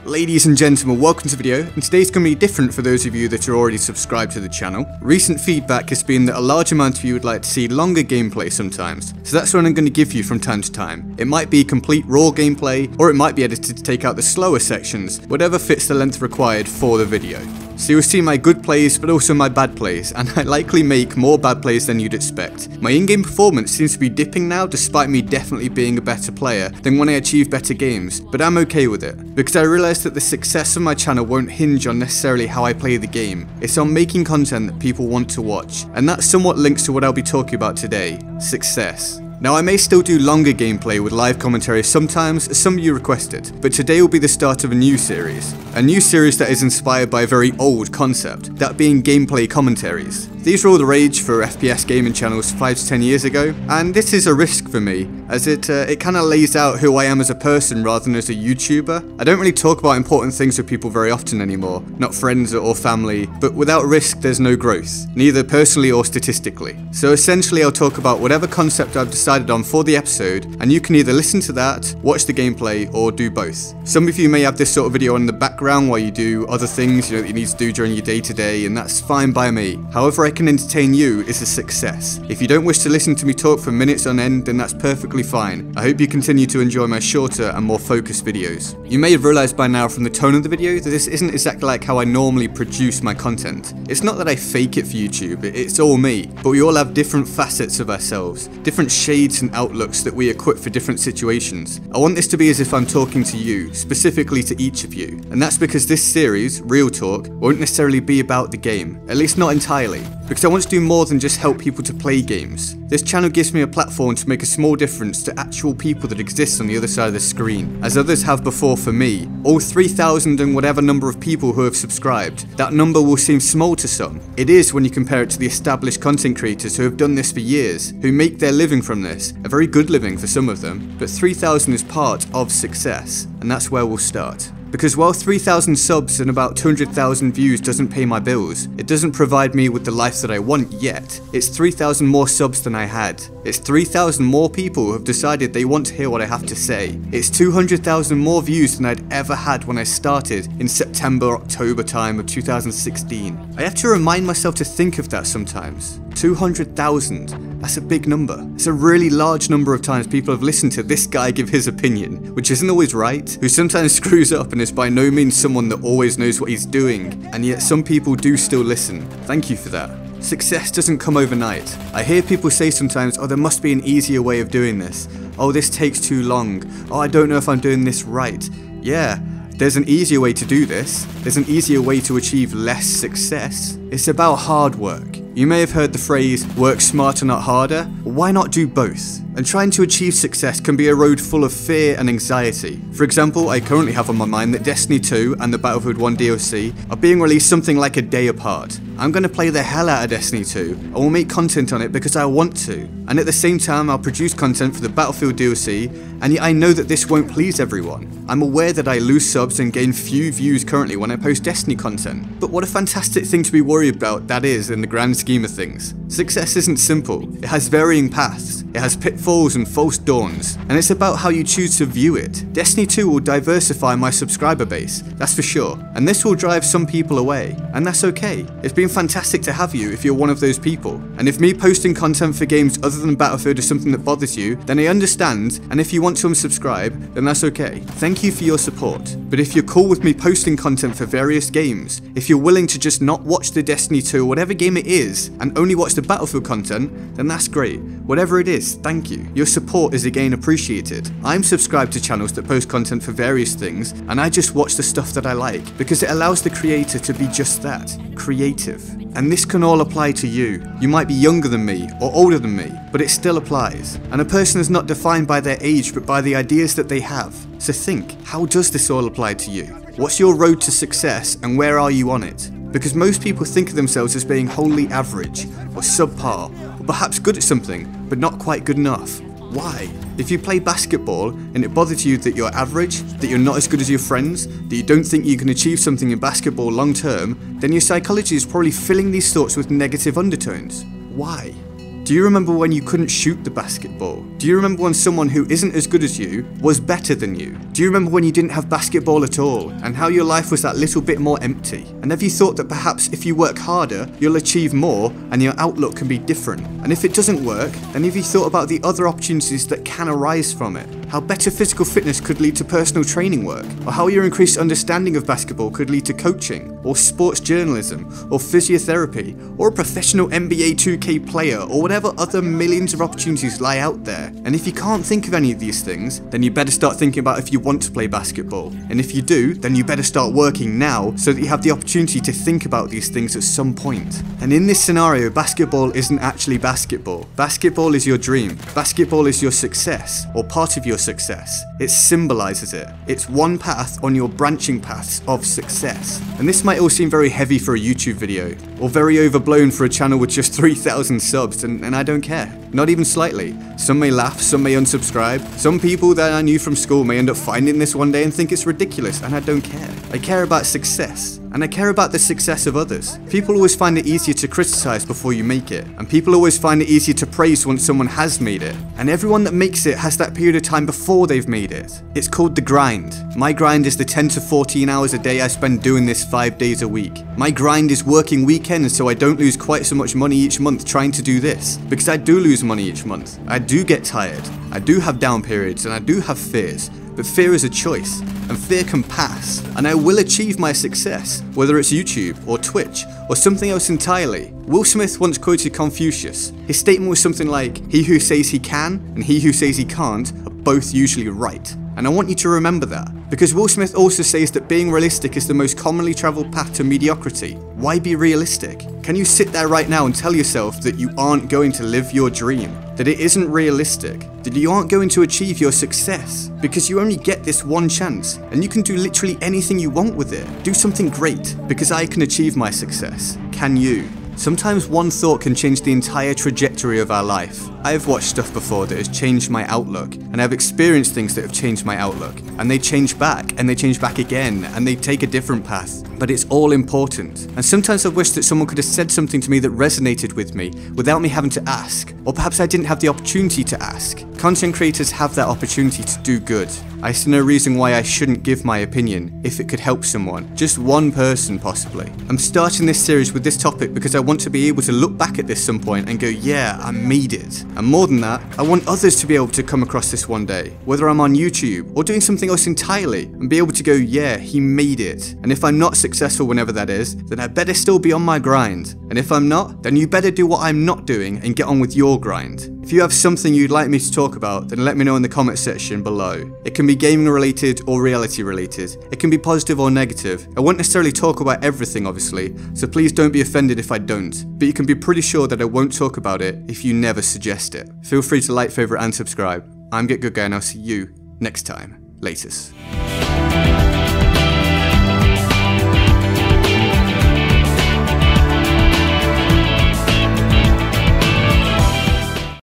Ladies and gentlemen, welcome to the video, and today's going to be different for those of you that are already subscribed to the channel. Recent feedback has been that a large amount of you would like to see longer gameplay sometimes, so that's what I'm going to give you from time to time. It might be complete raw gameplay, or it might be edited to take out the slower sections, whatever fits the length required for the video. So you'll see my good plays, but also my bad plays, and I likely make more bad plays than you'd expect. My in-game performance seems to be dipping now, despite me definitely being a better player than when I achieve better games, but I'm okay with it, because I realise that the success of my channel won't hinge on necessarily how I play the game. It's on making content that people want to watch, and that somewhat links to what I'll be talking about today: success. Now, I may still do longer gameplay with live commentary sometimes, as some of you requested, but today will be the start of a new series. A new series that is inspired by a very old concept, that being gameplay commentaries. These were all the rage for FPS gaming channels 5 to 10 years ago, and this is a risk for me, as it kind of lays out who I am as a person rather than as a YouTuber. I don't really talk about important things with people very often anymore, not friends or family, but without risk there's no growth, neither personally or statistically. So essentially I'll talk about whatever concept I've decided on for the episode, and you can either listen to that, watch the gameplay, or do both. Some of you may have this sort of video in the background while you do other things that you need to do during your day-to-day, and that's fine by me. However I can entertain you is a success. If you don't wish to listen to me talk for minutes on end, then that's perfectly fine. I hope you continue to enjoy my shorter and more focused videos. You may have realised by now from the tone of the video that this isn't exactly like how I normally produce my content. It's not that I fake it for YouTube, it's all me, but we all have different facets of ourselves, different shades and outlooks that we equip for different situations. I want this to be as if I'm talking to you, specifically to each of you, and that's because this series, Real Talk, won't necessarily be about the game, at least not entirely, because I want to do more than just help people to play games. This channel gives me a platform to make a small difference to actual people that exist on the other side of the screen, as others have before for me. All 3,000 and whatever number of people who have subscribed, that number will seem small to some. It is when you compare it to the established content creators who have done this for years, who make their living from this, a very good living for some of them, but 3,000 is part of success, and that's where we'll start. Because while 3,000 subs and about 200,000 views doesn't pay my bills, it doesn't provide me with the life that I want yet. It's 3,000 more subs than I had. It's 3,000 more people who have decided they want to hear what I have to say. It's 200,000 more views than I'd ever had when I started in September, October time of 2016. I have to remind myself to think of that sometimes. 200,000. That's a big number. It's a really large number of times people have listened to this guy give his opinion, which isn't always right, who sometimes screws up and is by no means someone that always knows what he's doing, and yet some people do still listen. Thank you for that. Success doesn't come overnight. I hear people say sometimes, oh, there must be an easier way of doing this. Oh, this takes too long. Oh, I don't know if I'm doing this right. Yeah, there's an easier way to do this. There's an easier way to achieve less success. It's about hard work. You may have heard the phrase, work smarter not harder. Why not do both? And trying to achieve success can be a road full of fear and anxiety. For example, I currently have on my mind that Destiny 2 and the Battlefield 1 DLC are being released something like a day apart. I'm going to play the hell out of Destiny 2. I will make content on it because I want to. And at the same time, I'll produce content for the Battlefield DLC, and yet I know that this won't please everyone. I'm aware that I lose subs and gain few views currently when I post Destiny content. But what a fantastic thing to be worried about that is in the grand scheme of things. Success isn't simple. It has varying paths. It has pitfalls and false dawns, and it's about how you choose to view it. Destiny 2 will diversify my subscriber base, that's for sure, and this will drive some people away, and that's okay. It's been fantastic to have you if you're one of those people, and if me posting content for games other than Battlefield is something that bothers you, then I understand, and if you want to unsubscribe, then that's okay. Thank you for your support, but if you're cool with me posting content for various games, if you're willing to just not watch the Destiny 2 or whatever game it is, and only watch the Battlefield content, then that's great. Whatever it is, thank you. Your support is again appreciated. I'm subscribed to channels that post content for various things, and I just watch the stuff that I like, because it allows the creator to be just that, creative. And this can all apply to you. You might be younger than me, or older than me, but it still applies. And a person is not defined by their age, but by the ideas that they have. So think, how does this all apply to you? What's your road to success, and where are you on it? Because most people think of themselves as being wholly average, or subpar, or perhaps good at something, but not quite good enough. Why? If you play basketball and it bothers you that you're average, that you're not as good as your friends, that you don't think you can achieve something in basketball long term, then your psychology is probably filling these thoughts with negative undertones. Why? Do you remember when you couldn't shoot the basketball? Do you remember when someone who isn't as good as you was better than you? Do you remember when you didn't have basketball at all and how your life was that little bit more empty? And have you thought that perhaps if you work harder, you'll achieve more and your outlook can be different? And if it doesn't work, then have you thought about the other opportunities that can arise from it? How better physical fitness could lead to personal training work, or how your increased understanding of basketball could lead to coaching, or sports journalism, or physiotherapy, or a professional NBA 2K player, or whatever other millions of opportunities lie out there. And if you can't think of any of these things, then you better start thinking about if you want to play basketball. And if you do, then you better start working now so that you have the opportunity to think about these things at some point. And in this scenario, basketball isn't actually basketball. Basketball is your dream. Basketball is your success, or part of your success. It symbolizes it. It's one path on your branching paths of success. And this might all seem very heavy for a YouTube video, or very overblown for a channel with just 3,000 subs, and I don't care. Not even slightly. Some may laugh, some may unsubscribe. Some people that I knew from school may end up finding this one day and think it's ridiculous, and I don't care. I care about success. And I care about the success of others. People always find it easier to criticize before you make it. And people always find it easier to praise once someone has made it. And everyone that makes it has that period of time before they've made it. It's called the grind. My grind is the 10 to 14 hours a day I spend doing this 5 days a week. My grind is working weekends so I don't lose quite so much money each month trying to do this. Because I do lose money each month. I do get tired. I do have down periods and I do have fears. But fear is a choice, and fear can pass, and I will achieve my success, whether it's YouTube, or Twitch, or something else entirely. Will Smith once quoted Confucius. His statement was something like, "He who says he can, and he who says he can't, are both usually right." And I want you to remember that, because Will Smith also says that being realistic is the most commonly travelled path to mediocrity. Why be realistic? Can you sit there right now and tell yourself that you aren't going to live your dream? That it isn't realistic? That you aren't going to achieve your success? Because you only get this one chance, and you can do literally anything you want with it. Do something great, because I can achieve my success. Can you? Sometimes one thought can change the entire trajectory of our life. I've watched stuff before that has changed my outlook, and I've experienced things that have changed my outlook, and they change back, and they change back again, and they take a different path. But it's all important. And sometimes I wish that someone could have said something to me that resonated with me without me having to ask, or perhaps I didn't have the opportunity to ask. Content creators have that opportunity to do good. I see no reason why I shouldn't give my opinion if it could help someone, just one person possibly. I'm starting this series with this topic because I want to be able to look back at this some point and go, yeah, I made it. And more than that, I want others to be able to come across this one day, whether I'm on YouTube or doing something else entirely, and be able to go, yeah, he made it. And if I'm not successful whenever that is, then I better still be on my grind. And if I'm not, then you better do what I'm not doing and get on with your grind. If you have something you'd like me to talk about, then let me know in the comment section below. It can be gaming related or reality related. It can be positive or negative. I won't necessarily talk about everything obviously, so please don't be offended if I don't. But you can be pretty sure that I won't talk about it if you never suggest it. Feel free to like, favourite and subscribe. I'm GetGoodGuy and I'll see you next time. Laters.